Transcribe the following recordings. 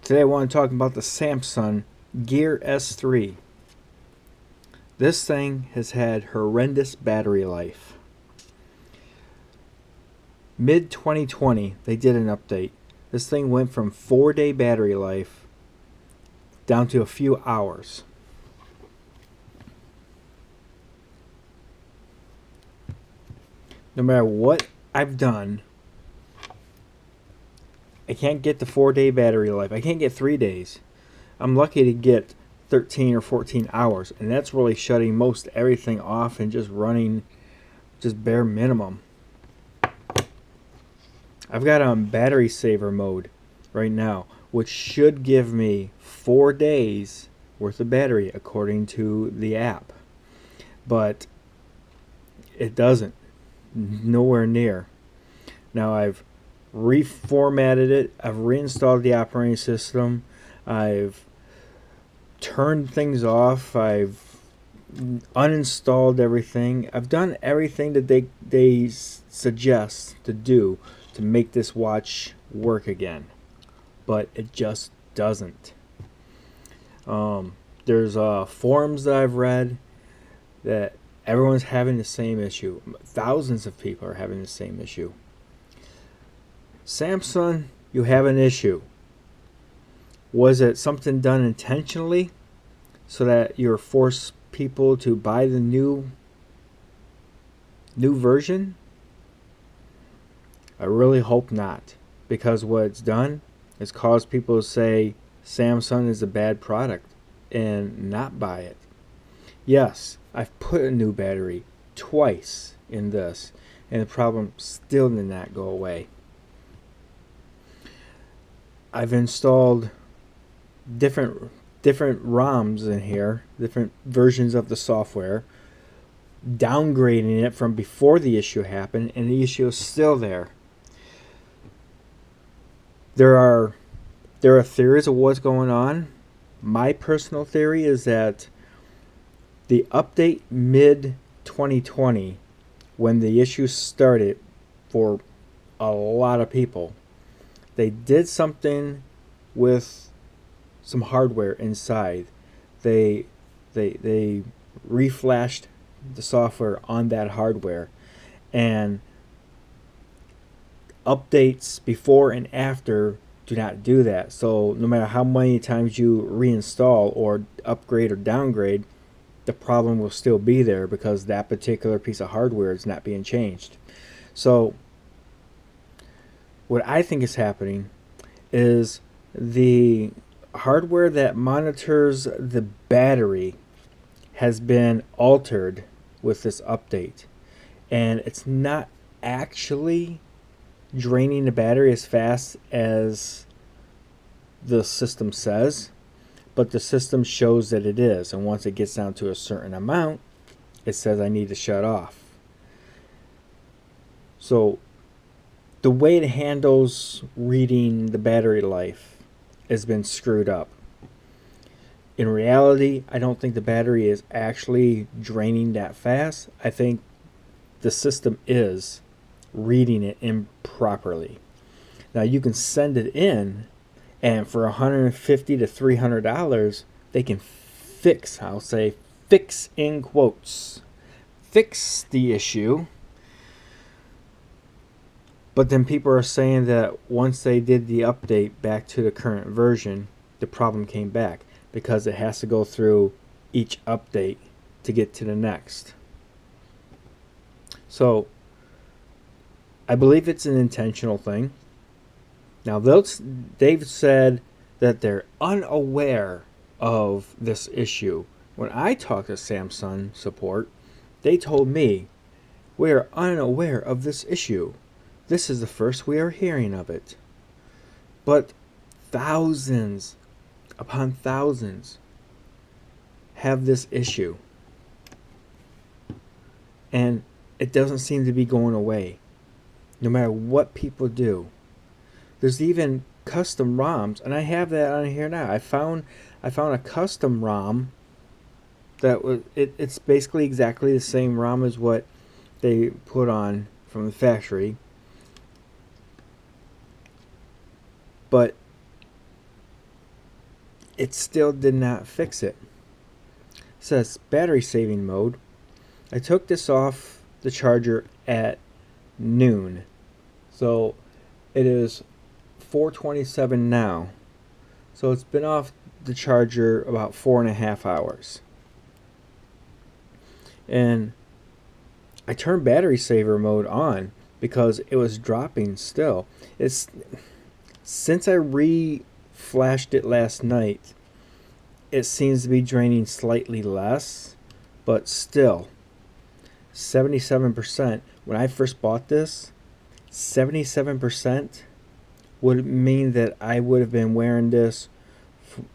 Today I want to talk about the Samsung Gear S3. This thing has had horrendous battery life. Mid 2020 they did an update. This thing went from 4-day battery life down to a few hours. No matter what I've done, I can't get the 4-day battery life. I can't get 3 days. I'm lucky to get 13 or 14 hours, and that's really shutting most everything off and just running just bare minimum. I've got on battery saver mode right now, which should give me 4 days worth of battery according to the app, but it doesn't. Nowhere near. Now I've reformatted it, I've reinstalled the operating system, I've turned things off, I've uninstalled everything. I've done everything that they suggest to do to make this watch work again, but it just doesn't. There's forums that I've read that everyone's having the same issue. Thousands of people are having the same issue. Samsung, you have an issue. Was it something done intentionally so that you're forced people to buy the new version? I really hope not, because what it's done is caused people to say Samsung is a bad product and not buy it. Yes, I've put a new battery twice in this, and the problem still did not go away. I've installed different ROMs in here, different versions of the software, downgrading it from before the issue happened, and the issue is still there. There are theories of what's going on. My personal theory is that the update mid 2020, when the issue started for a lot of people, they did something with some hardware inside. They reflashed the software on that hardware, and updates before and after do not do that. So no matter how many times you reinstall or upgrade or downgrade, the problem will still be there because that particular piece of hardware is not being changed. So what I think is happening is the hardware that monitors the battery has been altered with this update, and it's not actually draining the battery as fast as the system says, but the system shows that it is, and once it gets down to a certain amount, it says I need to shut off. So the way it handles reading the battery life has been screwed up. In reality, I don't think the battery is actually draining that fast. I think the system is reading it improperly. Now you can send it in, and for $150 to $300 they can fix, I'll say fix in quotes, fix the issue. But then people are saying that once they did the update back to the current version, the problem came back because it has to go through each update to get to the next. So I believe it's an intentional thing. Now they've said that they're unaware of this issue. When I talked to Samsung support, they told me we are unaware of this issue. This is the first we are hearing of it. But thousands upon thousands have this issue, and it doesn't seem to be going away no matter what people do. There's even custom ROMs, and I have that on here now. I found a custom ROM that was it's basically exactly the same ROM as what they put on from the factory, but it still did not fix it. It says battery saving mode. I took this off the charger at noon. So it is 4:27 now. So it's been off the charger about 4.5 hours. And I turned battery saver mode on because it was dropping still. It's since I flashed it last night, it seems to be draining slightly less, but still 77%. When I first bought this, 77% would mean that I would have been wearing this,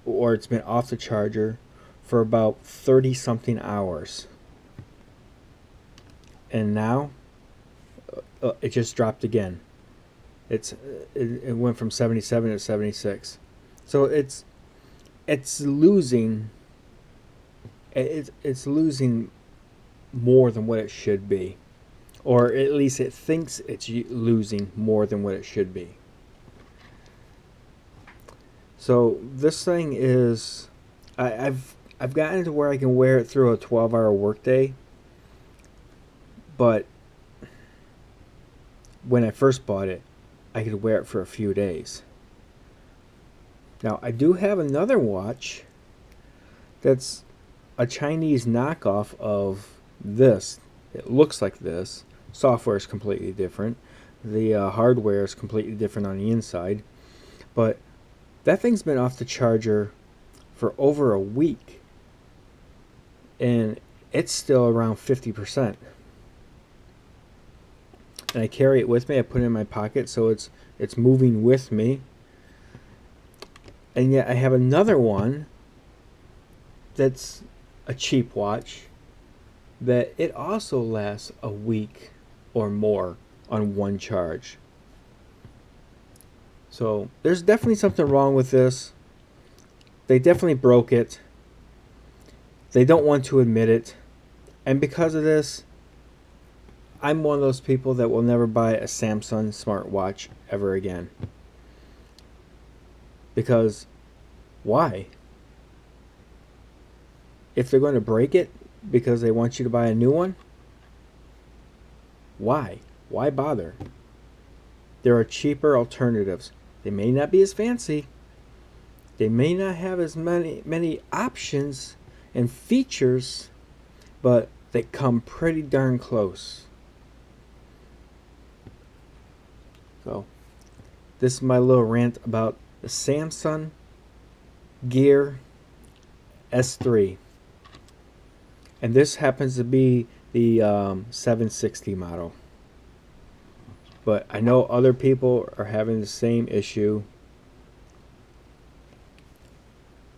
or it's been off the charger for about 30 something hours. And now it just dropped again. It went from 77 to 76. So it's losing. It's losing more than what it should be, or at least it thinks it's losing more than what it should be. So this thing is, I've gotten to where I can wear it through a 12-hour workday. But when I first bought it, I could wear it for a few days. Now, I do have another watch that's a Chinese knockoff of this. It looks like this. Software is completely different. The hardware is completely different on the inside. But that thing's been off the charger for over a week. And it's still around 50%. And I carry it with me. I put it in my pocket, so it's moving with me. And yet I have another one that's a cheap watch that it also lasts a week or more on one charge. So there's definitely something wrong with this. They definitely broke it. They don't want to admit it. And because of this, I'm one of those people that will never buy a Samsung smartwatch ever again. Because why? If they're going to break it because they want you to buy a new one, why? Why bother? There are cheaper alternatives. They may not be as fancy. They may not have as many options and features, but they come pretty darn close. So, this is my little rant about the Samsung Gear S3. And this happens to be the 760 model. But I know other people are having the same issue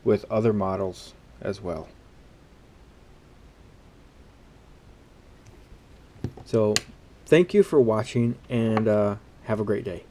with other models as well. So, thank you for watching, and have a great day.